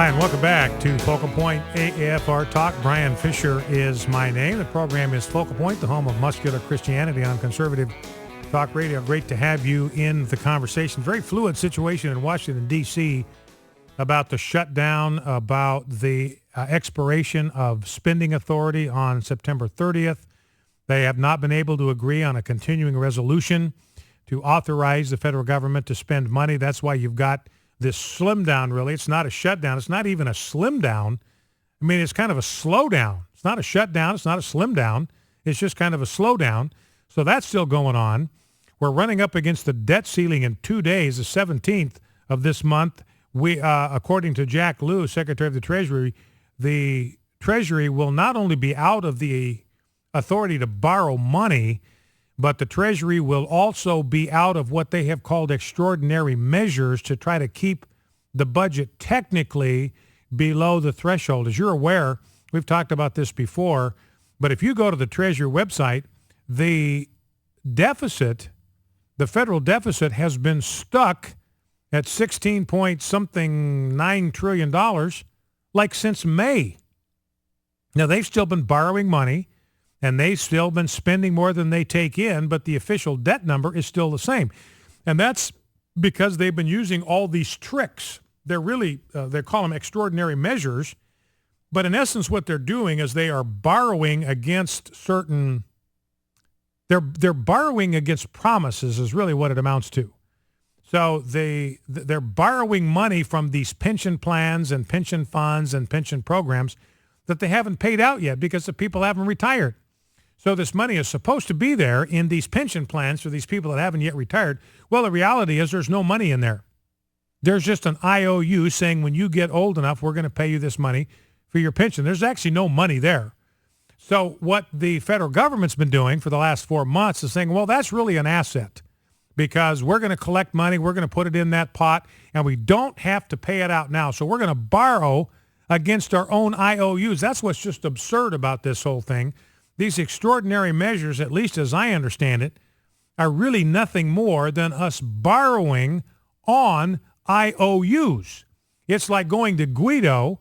Hi, and welcome back to Focal Point AFR Talk. Brian Fisher is my name. The program is Focal Point, the home of muscular Christianity on Conservative Talk Radio. Great to have you in the conversation. Very fluid situation in Washington, D.C. about the shutdown, about the expiration of spending authority on September 30th. They have not been able to agree on a continuing resolution to authorize the federal government to spend money. That's why you've got this slim down, really. It's not a shutdown. It's not even a slim down. I mean, it's kind of a slowdown. It's not a shutdown. It's not a slim down. It's just kind of a slowdown. So that's still going on. We're running up against the debt ceiling in 2 days, the 17th of this month. We, according to Jack Lew, Secretary of the Treasury will not only be out of the authority to borrow money, but the Treasury will also be out of what they have called extraordinary measures to try to keep the budget technically below the threshold. As you're aware, we've talked about this before, but if you go to the Treasury website, the deficit, the federal deficit has been stuck at 16 point something $9 trillion like since May. Now, they've still been borrowing money, and they've still been spending more than they take in, but the official debt number is still the same. And that's because they've been using all these tricks. They're really, they call them extraordinary measures, but in essence what they're doing is they are borrowing against certain, they're borrowing against promises is really what it amounts to. So they're borrowing money from these pension plans and pension funds and pension programs that they haven't paid out yet because the people haven't retired. So this money is supposed to be there in these pension plans for these people that haven't yet retired. Well, the reality is there's no money in there. There's just an IOU saying when you get old enough, we're going to pay you this money for your pension. There's actually no money there. So what the federal government's been doing for the last 4 months is saying, well, that's really an asset because we're going to collect money, we're going to put it in that pot, and we don't have to pay it out now. So we're going to borrow against our own IOUs. That's what's just absurd about this whole thing. These extraordinary measures, at least as I understand it, are really nothing more than us borrowing on IOUs. It's like going to Guido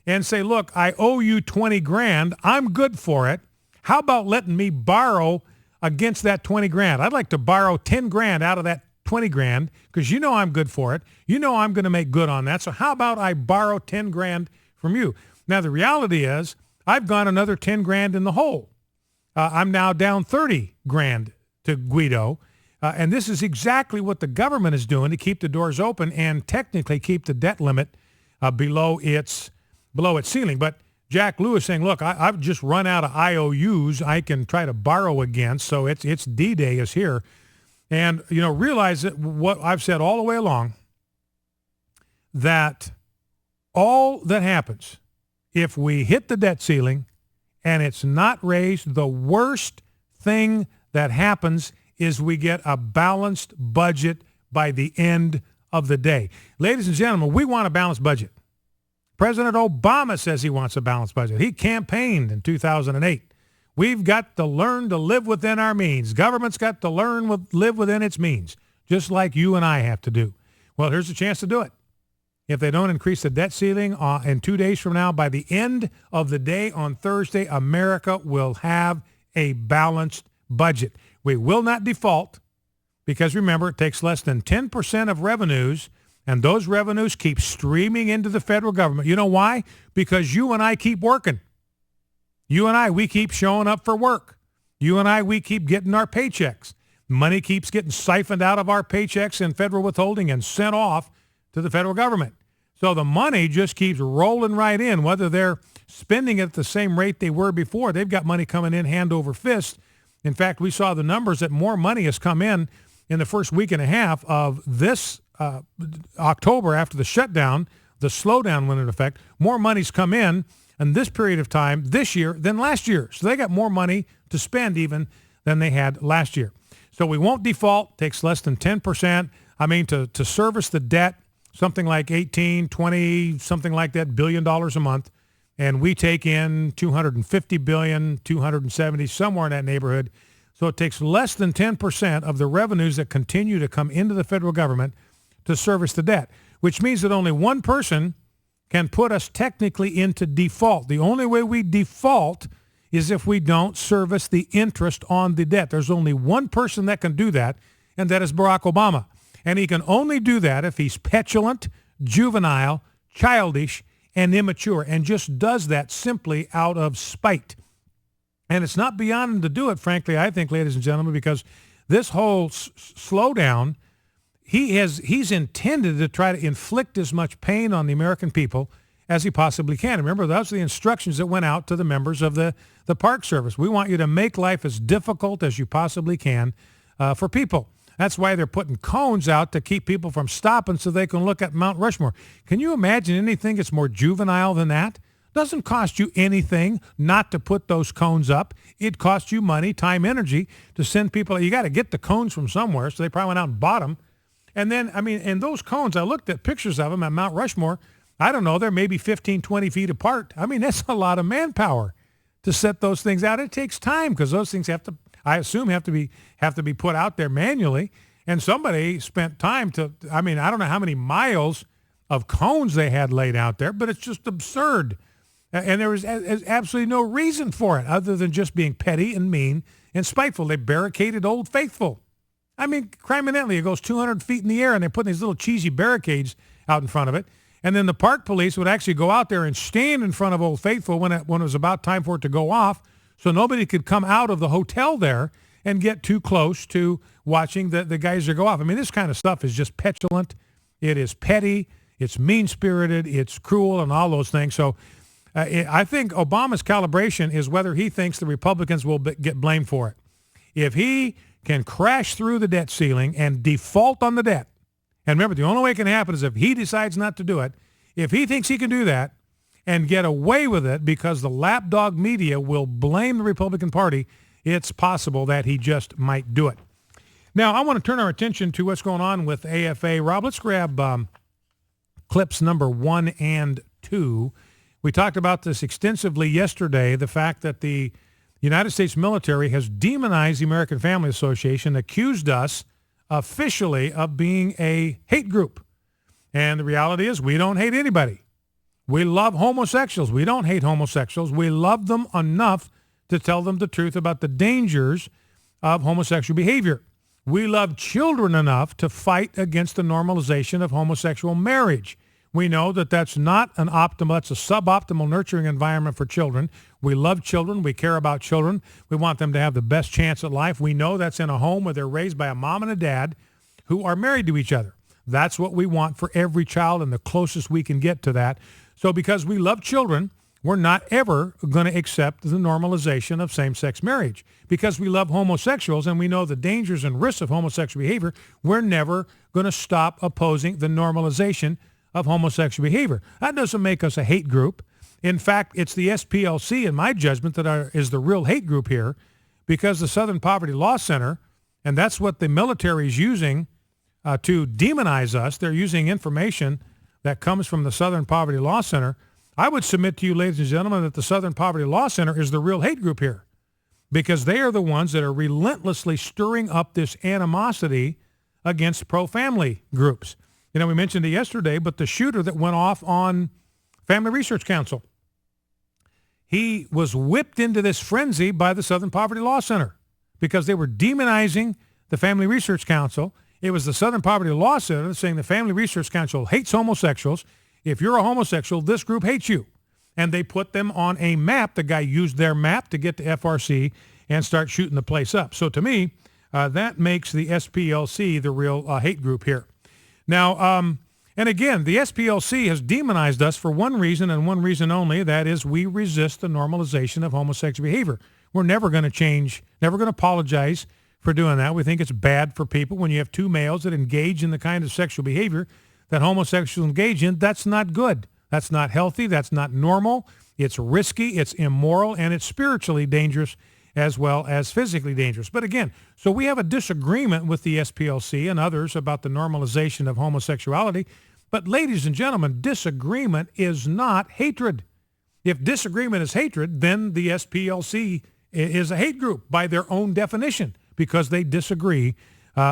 and say, look, I owe you 20 grand. I'm good for it. How about letting me borrow against that 20 grand? I'd like to borrow 10 grand out of that 20 grand because you know I'm good for it. You know I'm going to make good on that. So how about I borrow 10 grand from you? Now, the reality is I've gone another 10 grand in the hole. I'm now down 30 grand to Guido. And this is exactly what the government is doing to keep the doors open and technically keep the debt limit below its ceiling. But Jack Lew is saying, look, I've just run out of IOUs I can try to borrow against. So it's D-Day is here. And, you know, realize that what I've said all the way along, that all that happens if we hit the debt ceiling and it's not raised, the worst thing that happens is we get a balanced budget by the end of the day. Ladies and gentlemen, we want a balanced budget. President Obama says he wants a balanced budget. He campaigned in 2008. We've got to learn to live within our means. Government's got to live within its means, just like you and I have to do. Well, here's a chance to do it. If they don't increase the debt ceiling in 2 days from now, by the end of the day on Thursday, America will have a balanced budget. We will not default because, remember, it takes less than 10% of revenues, and those revenues keep streaming into the federal government. You know why? Because you and I keep working. You and I, we keep showing up for work. You and I, we keep getting our paychecks. Money keeps getting siphoned out of our paychecks and federal withholding and sent off to the federal government. So the money just keeps rolling right in, whether they're spending it at the same rate they were before. They've got money coming in hand over fist. In fact, we saw the numbers that more money has come in the first week and a half of this October after the shutdown. The slowdown went into effect. More money's come in this period of time this year than last year. So they got more money to spend even than they had last year. So we won't default. Takes less than 10%. I mean, to service the debt, something like 18, 20, something like that, $1 billion a month. And we take in 250 billion, 270, somewhere in that neighborhood. So it takes less than 10% of the revenues that continue to come into the federal government to service the debt, which means that only one person can put us technically into default. The only way we default is if we don't service the interest on the debt. There's only one person that can do that, and that is Barack Obama. And he can only do that if he's petulant, juvenile, childish, and immature, and just does that simply out of spite. And it's not beyond him to do it, frankly, I think, ladies and gentlemen, because this whole slowdown, he's intended to try to inflict as much pain on the American people as he possibly can. Remember, those are the instructions that went out to the members of the Park Service. We want you to make life as difficult as you possibly can for people. That's why they're putting cones out to keep people from stopping so they can look at Mount Rushmore. Can you imagine anything that's more juvenile than that? Doesn't cost you anything not to put those cones up. It costs you money, time, energy to send people. You got to get the cones from somewhere, so they probably went out and bought them. And then, and those cones, I looked at pictures of them at Mount Rushmore. I don't know, they're maybe 15, 20 feet apart. That's a lot of manpower to set those things out. It takes time because those things I assume have to be put out there manually. And somebody spent time I don't know how many miles of cones they had laid out there, but it's just absurd. And there was absolutely no reason for it other than just being petty and mean and spiteful. They barricaded Old Faithful. Criminally, it goes 200 feet in the air, and they're putting these little cheesy barricades out in front of it. And then the park police would actually go out there and stand in front of Old Faithful when it was about time for it to go off, so nobody could come out of the hotel there and get too close to watching the geyser go off. This kind of stuff is just petulant. It is petty. It's mean-spirited. It's cruel and all those things. So I think Obama's calibration is whether he thinks the Republicans will get blamed for it. If he can crash through the debt ceiling and default on the debt, and remember, the only way it can happen is if he decides not to do it. If he thinks he can do that and get away with it because the lapdog media will blame the Republican Party, it's possible that he just might do it. Now, I want to turn our attention to what's going on with AFA. Rob, let's grab clips number 1 and 2. We talked about this extensively yesterday, the fact that the United States military has demonized the American Family Association, accused us officially of being a hate group. And the reality is we don't hate anybody. We love homosexuals. We don't hate homosexuals. We love them enough to tell them the truth about the dangers of homosexual behavior. We love children enough to fight against the normalization of homosexual marriage. We know that that's not that's a suboptimal nurturing environment for children. We love children. We care about children. We want them to have the best chance at life. We know that's in a home where they're raised by a mom and a dad who are married to each other. That's what we want for every child and the closest we can get to that. So because we love children, we're not ever going to accept the normalization of same-sex marriage. Because we love homosexuals and we know the dangers and risks of homosexual behavior, we're never going to stop opposing the normalization of homosexual behavior. That doesn't make us a hate group. In fact, it's the SPLC, in my judgment, that is the real hate group here, because the Southern Poverty Law Center, and that's what the military is using to demonize us. They're using information that comes from the Southern Poverty Law Center. I would submit to you, ladies and gentlemen, that the Southern Poverty Law Center is the real hate group here, because they are the ones that are relentlessly stirring up this animosity against pro-family groups. We mentioned it yesterday, but the shooter that went off on Family Research Council, he was whipped into this frenzy by the Southern Poverty Law Center because they were demonizing the Family Research Council. It was the Southern Poverty Law Center saying the Family Research Council hates homosexuals. If you're a homosexual, this group hates you. And they put them on a map. The guy used their map to get to FRC and start shooting the place up. So to me, that makes the SPLC the real hate group here. Now, and again, the SPLC has demonized us for one reason and one reason only. That is, we resist the normalization of homosexual behavior. We're never going to change, never going to apologize for doing that. We think it's bad for people when you have two males that engage in the kind of sexual behavior that homosexuals engage in. That's not good. That's not healthy. That's not normal. It's risky. It's immoral. And it's spiritually dangerous as well as physically dangerous. But again, so we have a disagreement with the SPLC and others about the normalization of homosexuality. But ladies and gentlemen, disagreement is not hatred. If disagreement is hatred, then the SPLC is a hate group by their own definition because they disagree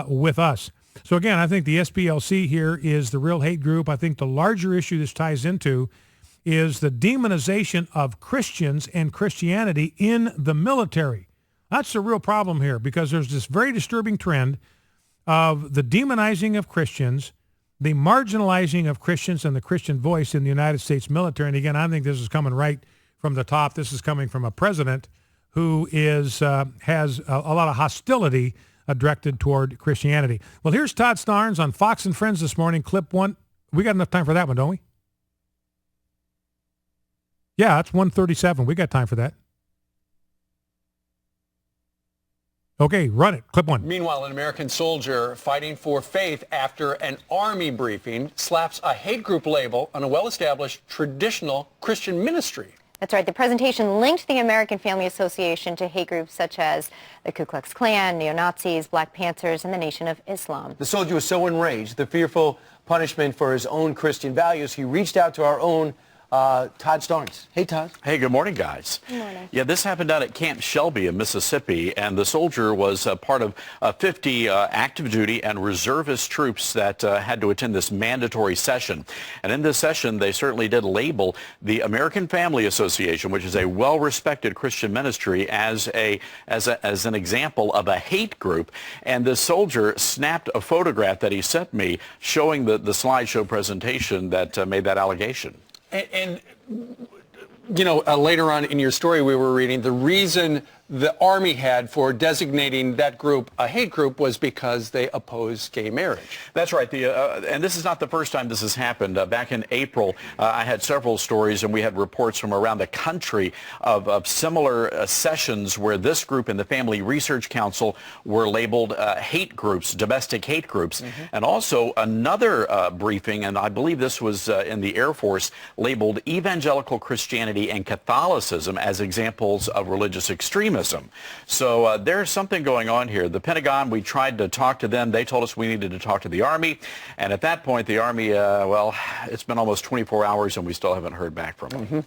with us. So again, I think the SPLC here is the real hate group. I think the larger issue this ties into is the demonization of Christians and Christianity in the military. That's the real problem here, because there's this very disturbing trend of the demonizing of Christians, the marginalizing of Christians and the Christian voice in the United States military. And again, I think this is coming right from the top. This is coming from a president who has a lot of hostility directed toward Christianity. Well, here's Todd Starnes on Fox and Friends this morning, clip one. We got enough time for that one, don't we? Yeah, it's 1:37. We got time for that. Okay, run it. Clip one. Meanwhile, an American soldier fighting for faith after an army briefing slaps a hate group label on a well-established traditional Christian ministry. That's right. The presentation linked the American Family Association to hate groups such as the Ku Klux Klan, neo-Nazis, Black Panthers, and the Nation of Islam. The soldier was so enraged, the fearful punishment for his own Christian values, he reached out to our own Todd Starnes. Hey, Todd. Hey, good morning, guys. Good morning. Yeah, this happened down at Camp Shelby in Mississippi, and the soldier was part of 50 active duty and reservist troops that had to attend this mandatory session. And in this session, they certainly did label the American Family Association, which is a well-respected Christian ministry, as an example of a hate group. And the soldier snapped a photograph that he sent me showing the slideshow presentation that made that allegation. And you know, later on in your story we were reading, the reason the Army had for designating that group a hate group was because they opposed gay marriage. That's right. And this is not the first time this has happened. Back in April, I had several stories, and we had reports from around the country of similar sessions where this group and the Family Research Council were labeled hate groups, domestic hate groups. Mm-hmm. And also another briefing, and I believe this was in the Air Force, labeled evangelical Christianity and Catholicism as examples of religious extremism. So there's something going on here. The Pentagon, we tried to talk to them. They told us we needed to talk to the Army. And at that point, the Army, well, it's been almost 24 hours and we still haven't heard back from them. Mm-hmm.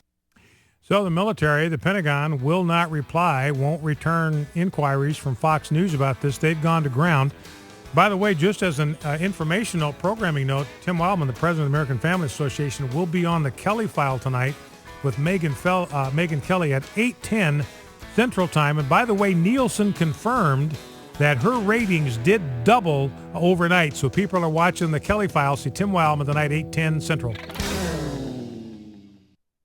So the military, the Pentagon, will not reply, won't return inquiries from Fox News about this. They've gone to ground. By the way, just as an informational programming note, Tim Wildman, the president of the American Family Association, will be on the Kelly File tonight with Megyn Kelly at 8:10 Central Time. And by the way, Nielsen confirmed that her ratings did double overnight. So people are watching the Kelly File. See Tim Wildman tonight, 8:10 Central.